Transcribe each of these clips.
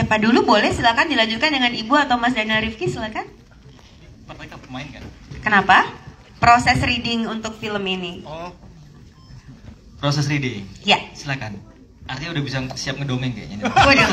Siapa dulu boleh, silakan dilanjutkan dengan Ibu atau Mas Daniel Rifki, silakan. Mereka pemain kan? Kenapa? Proses reading untuk film ini. Oh, proses reading. Ya. Silakan. Artinya udah bisa siap ngedongeng kayaknya. Waduh,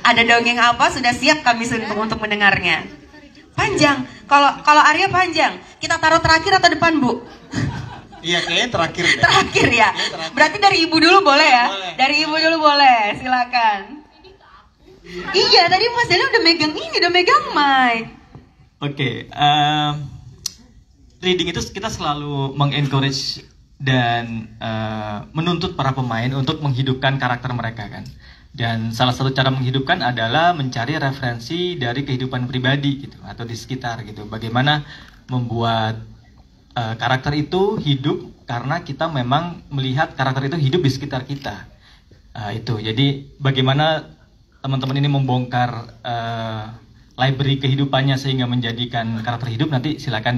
ada dongeng apa? Sudah siap kami untuk mendengarnya. Panjang. Kalau Arya panjang. Kita taruh terakhir atau depan, Bu? Iya, kayaknya terakhir. Terakhir ya. Terakhir. Berarti dari Ibu dulu boleh ya? Boleh. Dari Ibu dulu boleh. Silakan. Iya, tadi Mas Daniel udah megang ini, udah megang mic. Oke, reading itu kita selalu mengencourage dan menuntut para pemain untuk menghidupkan karakter mereka kan. Dan salah satu cara menghidupkan adalah mencari referensi dari kehidupan pribadi gitu atau di sekitar gitu. Bagaimana membuat karakter itu hidup karena kita memang melihat karakter itu hidup di sekitar kita. Itu. Jadi bagaimana teman-teman ini membongkar library kehidupannya sehingga menjadikan karakter hidup, nanti silakan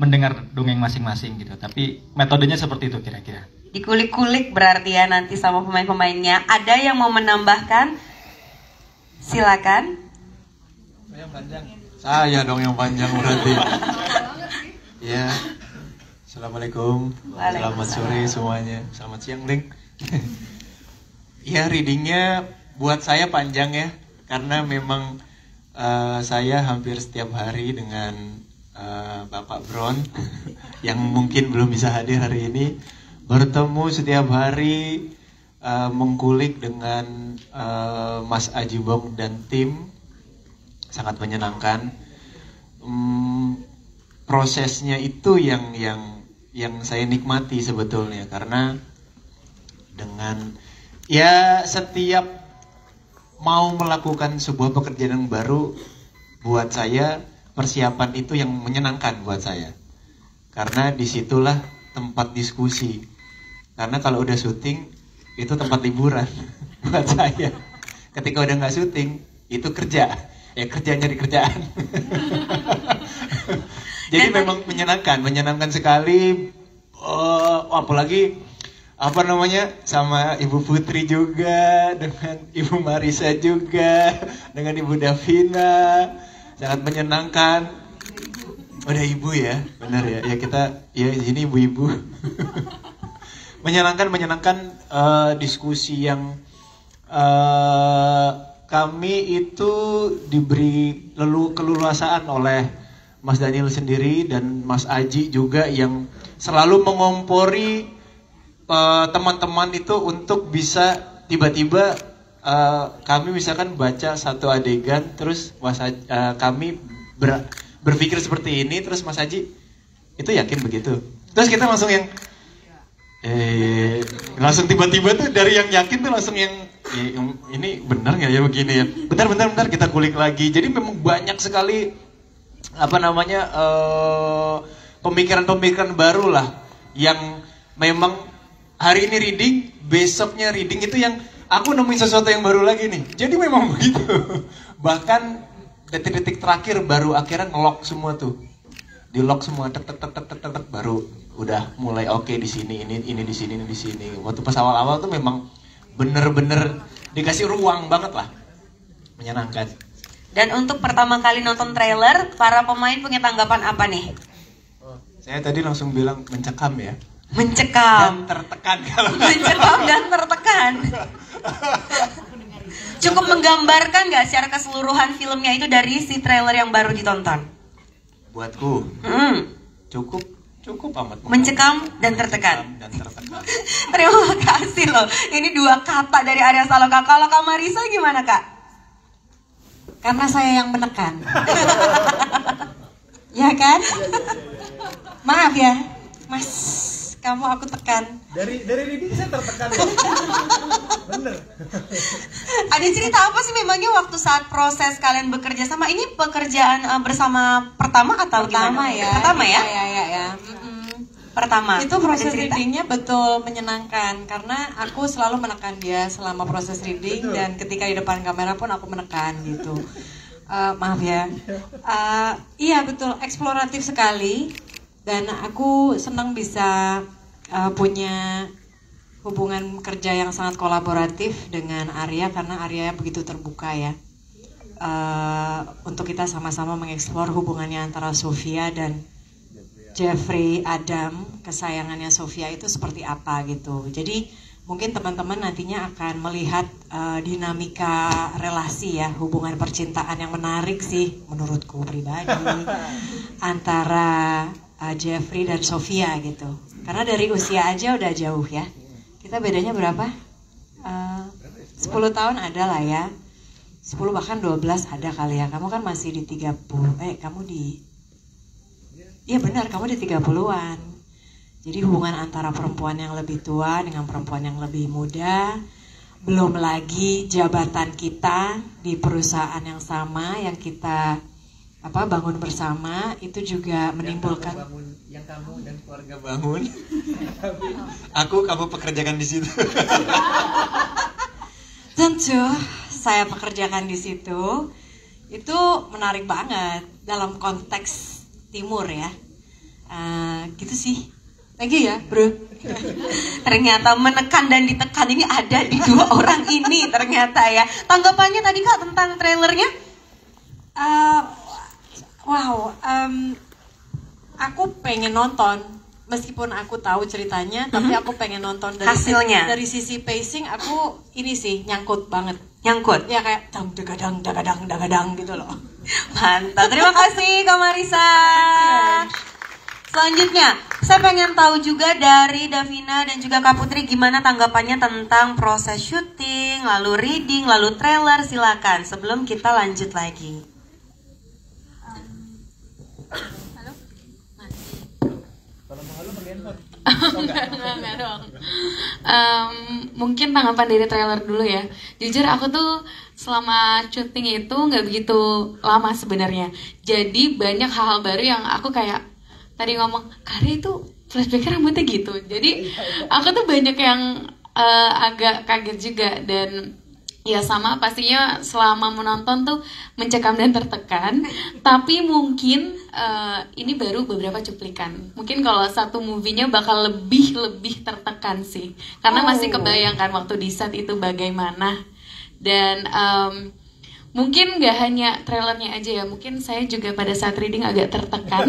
mendengar dongeng masing-masing gitu. Tapi metodenya seperti itu kira-kira. Dikulik-kulik berarti ya nanti sama pemain-pemainnya. Ada yang mau menambahkan? Silakan. Yang panjang. Saya dong yang panjang berarti. Ya. Assalamualaikum. Selamat sore semuanya. Selamat siang, Ding. Ya, readingnya buat saya panjang ya, karena memang saya hampir setiap hari dengan Bapak Bron yang mungkin belum bisa hadir hari ini, bertemu setiap hari, mengkulik dengan Mas Ajibong dan tim, sangat menyenangkan. Prosesnya itu yang saya nikmati sebetulnya, karena dengan ya setiap mau melakukan sebuah pekerjaan yang baru, buat saya persiapan itu yang menyenangkan buat saya, karena disitulah tempat diskusi. Karena kalau udah syuting itu tempat liburan buat saya. Ketika udah nggak syuting itu kerja, ya kerja nyari kerjaan. Jadi memang menyenangkan sekali. Apalagi sama Ibu Putri juga, dengan Ibu Marisa juga, dengan Ibu Davina, sangat menyenangkan. Udah ibu ya, benar ya. Ya kita ya di sini ibu-ibu. menyenangkan diskusi yang kami itu diberi keleluasaan oleh Mas Daniel sendiri dan Mas Aji juga, yang selalu mengompori teman-teman itu untuk bisa tiba-tiba kami misalkan baca satu adegan, terus kami berpikir seperti ini, terus Mas Haji itu yakin begitu, terus kita langsung yang langsung tiba-tiba tuh dari yang yakin tuh langsung yang ini benar nggak ya begini ya, bentar kita kulik lagi. Jadi memang banyak sekali pemikiran-pemikiran baru lah, yang memang hari ini reading, besoknya reading, itu yang aku nemuin sesuatu yang baru lagi nih. Jadi memang begitu. Bahkan detik-detik terakhir baru akhirnya nge-lock semua tuh. Di-lock semua, tek baru udah mulai oke, di sini ini di sini ini di sini. Waktu pas awal-awal tuh memang bener-bener dikasih ruang banget lah. Menyenangkan. Dan untuk pertama kali nonton trailer, para pemain punya tanggapan apa nih? Saya tadi langsung bilang mencekam ya. Mencekam dan tertekan. Kalau mencekam dan tertekan. Cukup menggambarkan nggak secara keseluruhan filmnya itu dari si trailer yang baru ditonton? Buatku cukup amat mencekam dan tertekan. Terima kasih loh. Ini 2 kata dari Arya Saloka. Kalau Kak Marisa gimana Kak? Karena saya yang menekan. Ya kan? Maaf ya, Mas, kamu aku tekan. Dari reading saya tertekan. Bener. Ada cerita apa sih memangnya waktu saat proses kalian bekerja sama? Ini pekerjaan bersama pertama atau Pertama gimana? ya. Pertama ya? Ya. Pertama. Itu proses readingnya betul menyenangkan, karena aku selalu menekan dia selama proses reading. Betul. Dan ketika di depan kamera pun aku menekan gitu. Maaf ya. Iya betul, eksploratif sekali. Dan aku senang bisa punya hubungan kerja yang sangat kolaboratif dengan Arya karena Arya begitu terbuka ya. Untuk kita sama-sama mengeksplor hubungannya antara Sofia dan Jeffrey Adam, kesayangannya Sofia itu seperti apa gitu. Jadi mungkin teman-teman nantinya akan melihat dinamika relasi ya, hubungan percintaan yang menarik sih menurutku pribadi antara Jeffrey dan Sofia gitu. Karena dari usia aja udah jauh ya. Kita bedanya berapa? 10 tahun ada lah ya. 10 bahkan 12 ada kali ya. Kamu kan masih di 30. Kamu di... Iya benar, kamu di 30-an. Jadi hubungan antara perempuan yang lebih tua dengan perempuan yang lebih muda. Belum lagi jabatan kita di perusahaan yang sama yang kita bangun bersama, itu juga menimbulkan yang kamu dan keluarga bangun. Kamu pekerjakan di situ. Tentu saya pekerjakan di situ. Itu menarik banget dalam konteks timur ya. Gitu sih. Thank you ya, bro. Ternyata menekan dan ditekan ini ada di dua orang ini ternyata ya. Tanggapannya tadi Kak tentang trailernya? Aku pengen nonton meskipun aku tahu ceritanya, tapi aku pengen nonton Hasilnya. Dari sisi pacing aku ini sih nyangkut banget. Nyangkut? Ya kayak dagadang gitu loh. Mantap, terima kasih Kak Marisa. Selanjutnya, saya pengen tahu juga dari Davina dan juga Kak Putri gimana tanggapannya tentang proses syuting, lalu reading, lalu trailer, silakan sebelum kita lanjut lagi. Enggak dong. Mungkin tanggapan dari trailer dulu ya. Jujur aku tuh selama syuting itu nggak begitu lama sebenarnya. Jadi banyak hal-hal baru yang aku kayak tadi ngomong, Karya itu flashbacknya rambutnya gitu. Jadi aku tuh banyak yang agak kaget juga. Dan ya sama pastinya selama menonton tuh mencekam dan tertekan. Tapi mungkin ini baru beberapa cuplikan. Mungkin kalau satu movie-nya bakal lebih tertekan sih. Karena masih kebayangkan waktu di set itu bagaimana. Dan mungkin gak hanya trailernya aja ya. Mungkin saya juga pada saat reading agak tertekan.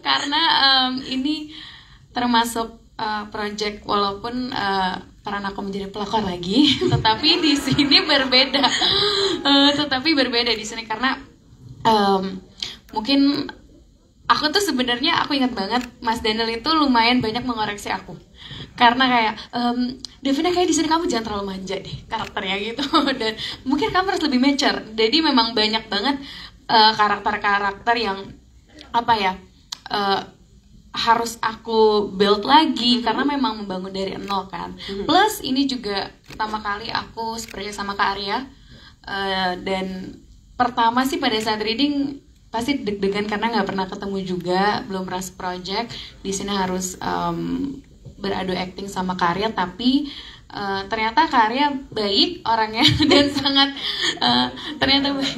Karena ini termasuk project walaupun peran aku menjadi pelakor lagi, tetapi di sini berbeda. Tetapi berbeda di sini karena mungkin aku tuh sebenarnya aku ingat banget Mas Daniel itu lumayan banyak mengoreksi aku. Karena kayak Davina kayak di sini kamu jangan terlalu manja deh karakternya gitu. Dan mungkin kamu harus lebih mature. Jadi memang banyak banget karakter-karakter yang harus aku build lagi karena memang membangun dari nol kan. Plus ini juga pertama kali aku seperti sama Kak Arya. Dan pertama sih pada saat reading pasti deg-degan karena nggak pernah ketemu juga, belum pernah project. Di sini harus beradu acting sama Kak Arya, tapi ternyata Kak Arya baik orangnya dan sangat ternyata baik.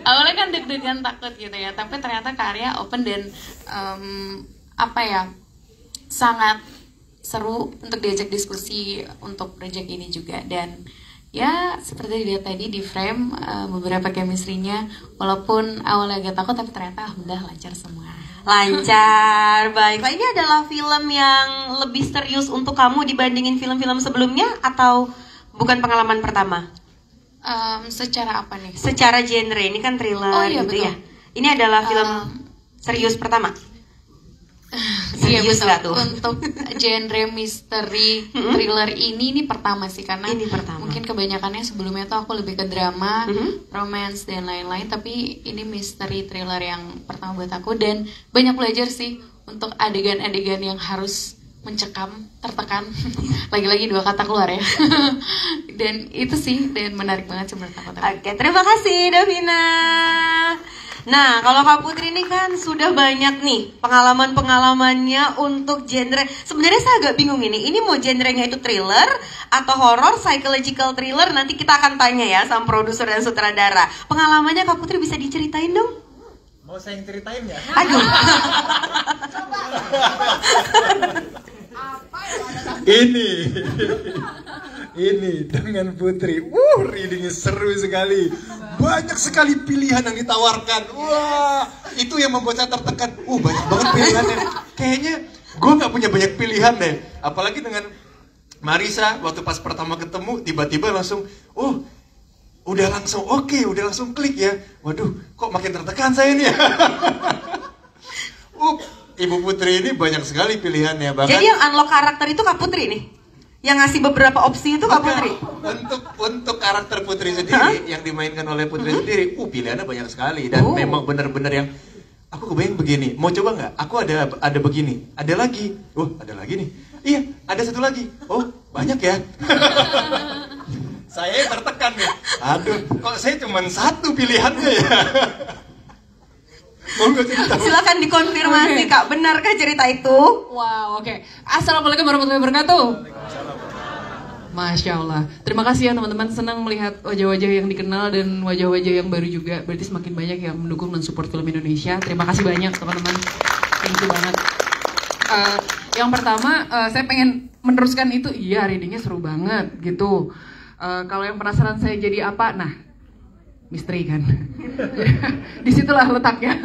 Awalnya kan deg-degan takut gitu ya, tapi ternyata Kak Arya open dan sangat seru untuk diajak diskusi untuk project ini juga. Dan ya seperti dilihat tadi di frame beberapa chemistry-nya walaupun awalnya agak takut tapi ternyata alhamdulillah lancar semua. Lancar, baik. Ini adalah film yang lebih serius untuk kamu dibandingin film-film sebelumnya atau bukan pengalaman pertama? Secara apa nih? Secara genre, ini kan thriller gitu betul. ya. Ini adalah film serius pertama. Iya Serius betul. nggak tuh? Untuk genre misteri thriller ini pertama sih karena Ini pertama. mungkin kebanyakannya sebelumnya tuh aku lebih ke drama, romance dan lain-lain, tapi ini misteri thriller yang pertama buat aku dan banyak belajar sih untuk adegan-adegan yang harus mencekam, tertekan. Lagi-lagi dua kata keluar ya. Dan itu sih dan menarik banget sih menurut aku. Oke, terima kasih Davina. Nah, kalau Kak Putri ini kan sudah banyak nih pengalaman-pengalamannya untuk genre. Sebenarnya saya agak bingung ini mau genrenya itu thriller atau horror, psychological thriller. Nanti kita akan tanya ya sama produser dan sutradara. Pengalamannya Kak Putri bisa diceritain dong? Mau saya yang ceritain ya? Aduh. Ini ini dengan Putri. Readingnya seru sekali. Banyak sekali pilihan yang ditawarkan. Wah, itu yang membuat saya tertekan. Banyak banget pilihannya. Kayaknya gue nggak punya banyak pilihan deh. Apalagi dengan Marisa, waktu pas pertama ketemu, tiba-tiba langsung, udah langsung oke, udah langsung klik ya. Waduh, kok makin tertekan saya nih ya. Ibu Putri ini banyak sekali pilihannya. Bahkan, jadi yang unlock karakter itu Kak Putri nih? Yang ngasih beberapa opsi itu Kak Putri? Untuk karakter Putri sendiri, yang dimainkan oleh Putri sendiri, pilihannya banyak sekali. Dan memang benar-benar yang, aku kebayang begini, mau coba nggak? Aku ada begini, ada lagi. Ada lagi nih. Iya, ada satu lagi. Banyak ya. Saya tertekan nih. Aduh, kok saya cuma satu pilihannya ya. Monggo cerita. Silakan dikonfirmasi Kak, benarkah cerita itu? Wow, oke. Assalamualaikum warahmatullahi wabarakatuh. Masya Allah. Terima kasih ya teman-teman, senang melihat wajah-wajah yang dikenal dan wajah-wajah yang baru juga. Berarti semakin banyak yang mendukung dan support film Indonesia. Terima kasih banyak teman-teman. Thank you banget. Yang pertama, saya pengen meneruskan itu. Iya, readingnya seru banget gitu. Kalau yang penasaran saya jadi apa, misteri kan. Disitulah letaknya.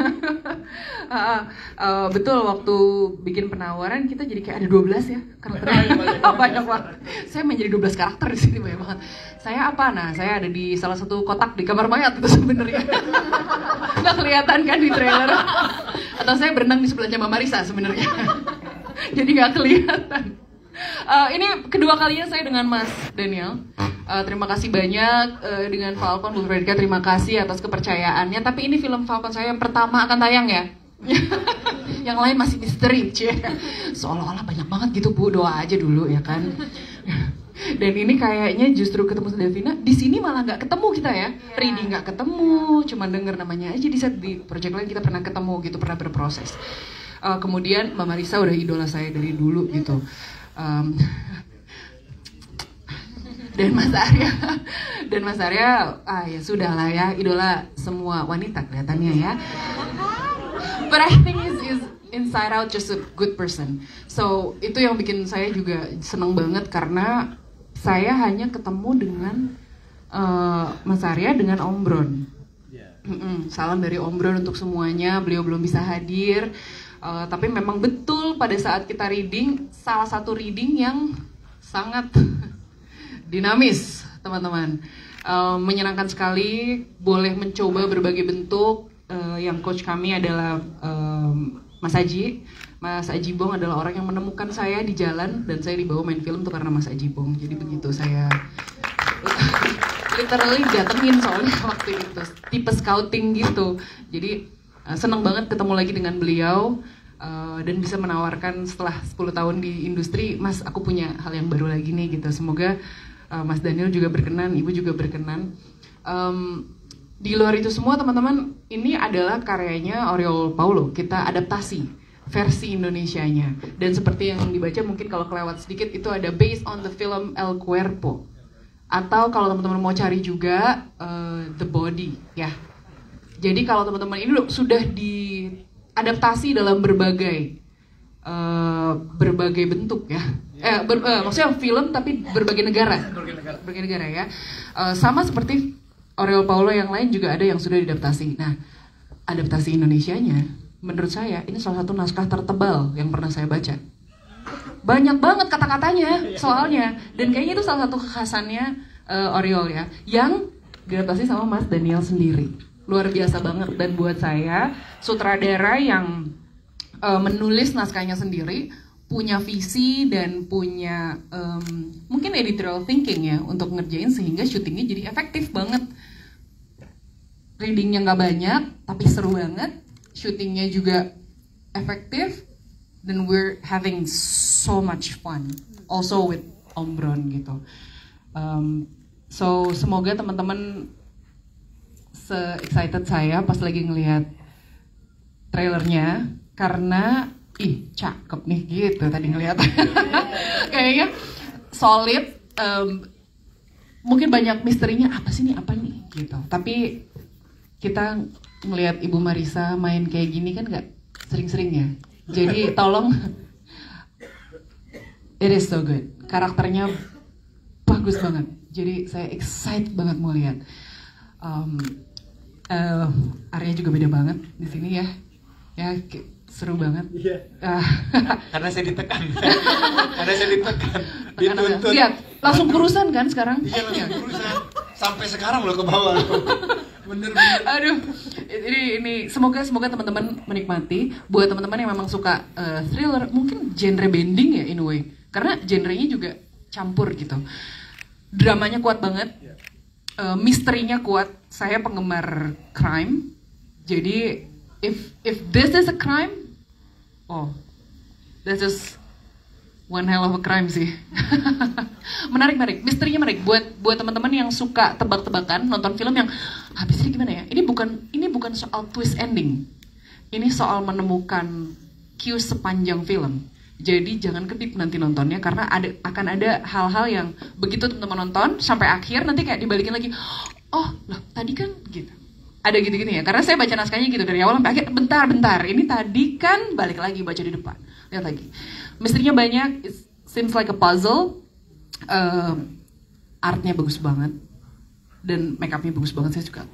Betul, waktu bikin penawaran kita jadi kayak ada 12 ya karakternya. Banyak banget. Saya menjadi 12 karakter di sini, banyak banget. Saya apa? Saya ada di salah satu kotak di kamar mayat itu sebenarnya. Nggak kelihatan kan di trailer. Atau saya berenang di sebelahnya Mama Marisa sebenarnya. Jadi nggak kelihatan. Ini kedua kalinya saya dengan Mas Daniel. Terima kasih banyak dengan Falcon, Bu Fredrika, terima kasih atas kepercayaannya. Tapi ini film Falcon saya yang pertama akan tayang ya. Yang lain masih misteri, seolah-olah banyak banget gitu Bu, doa aja dulu ya kan. Dan ini kayaknya justru ketemu Davina, di sini malah nggak ketemu kita ya. Reading nggak ketemu, cuma denger namanya aja di set, di project lain kita pernah ketemu gitu, pernah berproses. Kemudian Mbak Marisa udah idola saya dari dulu gitu. Dan Mas Arya, ya sudah lah ya, idola semua wanita kelihatannya ya. But I think is inside out just a good person. So itu yang bikin saya juga seneng banget, karena saya hanya ketemu dengan Mas Arya dengan Om Bron. Salam dari Om Bron untuk semuanya, beliau belum bisa hadir. Tapi memang betul pada saat kita reading, salah satu reading yang sangat dinamis teman-teman, menyenangkan sekali, boleh mencoba berbagai bentuk. Yang coach kami adalah Mas Aji Bong adalah orang yang menemukan saya di jalan, dan saya dibawa main film tuh karena Mas Aji Bong. Jadi begitu, saya literally datengin soalnya waktu itu, tipe scouting gitu. Jadi seneng banget ketemu lagi dengan beliau. Dan bisa menawarkan setelah 10 tahun di industri, Mas aku punya hal yang baru lagi nih gitu. Semoga Mas Daniel juga berkenan, Ibu juga berkenan. Di luar itu semua teman-teman, ini adalah karyanya Oriol Paulo. Kita adaptasi versi Indonesianya. Dan seperti yang dibaca mungkin kalau kelewat sedikit, itu ada based on the film El Cuerpo. Atau kalau teman-teman mau cari juga The Body ya. Jadi kalau teman-teman ini sudah diadaptasi dalam berbagai bentuk ya. Maksudnya film tapi berbagai negara ya. Sama seperti Oriol Paulo yang lain juga ada yang sudah diadaptasi. Nah, adaptasi Indonesianya menurut saya ini salah satu naskah tertebal yang pernah saya baca. Banyak banget kata-katanya soalnya, dan kayaknya itu salah satu kekhasannya Oriol ya, yang diadaptasi sama Mas Daniel sendiri. Luar biasa banget. Dan buat saya, sutradara yang menulis naskahnya sendiri, punya visi dan punya mungkin editorial thinking ya untuk ngerjain sehingga syutingnya jadi efektif banget. Readingnya nggak banyak tapi seru banget, syutingnya juga efektif, dan we're having so much fun also with Om Bron gitu. So semoga teman-teman se-excited saya pas lagi ngelihat trailernya, karena cakep nih gitu tadi ngelihat. Kayaknya solid. Mungkin banyak misterinya, apa sih nih, apa nih gitu. Tapi kita ngelihat Ibu Marisa main kayak gini kan nggak sering-sering ya. Jadi tolong It is so good. Karakternya bagus banget. Jadi saya excited banget mau lihat. Arya juga beda banget di sini ya. Ya seru banget. Iya. Karena saya ditekan. Karena saya ditekan. Dituntut. Lihat, langsung kurusan kan sekarang? Iya langsung kurusan. Sampai sekarang loh ke bawah. Bener. Aduh, ini semoga teman-teman menikmati. Buat teman-teman yang memang suka thriller, mungkin genre bending ya in a way. Karena genrenya juga campur gitu. Dramanya kuat banget, misterinya kuat. Saya penggemar crime, jadi if this is a crime, oh, that's just one hell of a crime sih. menarik, misterinya menarik. Buat teman-teman yang suka tebak-tebakan, nonton film yang habisnya gimana ya? Ini bukan soal twist ending. Ini soal menemukan cue sepanjang film. Jadi jangan kedip nanti nontonnya karena akan ada hal-hal yang begitu teman-teman nonton sampai akhir nanti kayak dibalikin lagi. Oh, loh tadi kan gitu. Ada gitu-gitu ya. Karena saya baca naskahnya gitu dari awal sampai akhir. Bentar. Ini tadi kan balik lagi baca di depan. Lihat lagi. Misterinya banyak. It seems like a puzzle. Artnya bagus banget. Dan make upnya bagus banget. Saya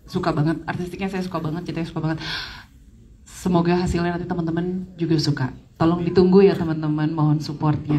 suka banget. Artistiknya saya suka banget. Ceritanya suka banget. Semoga hasilnya nanti teman-teman juga suka. Tolong ditunggu ya teman-teman. Mohon supportnya.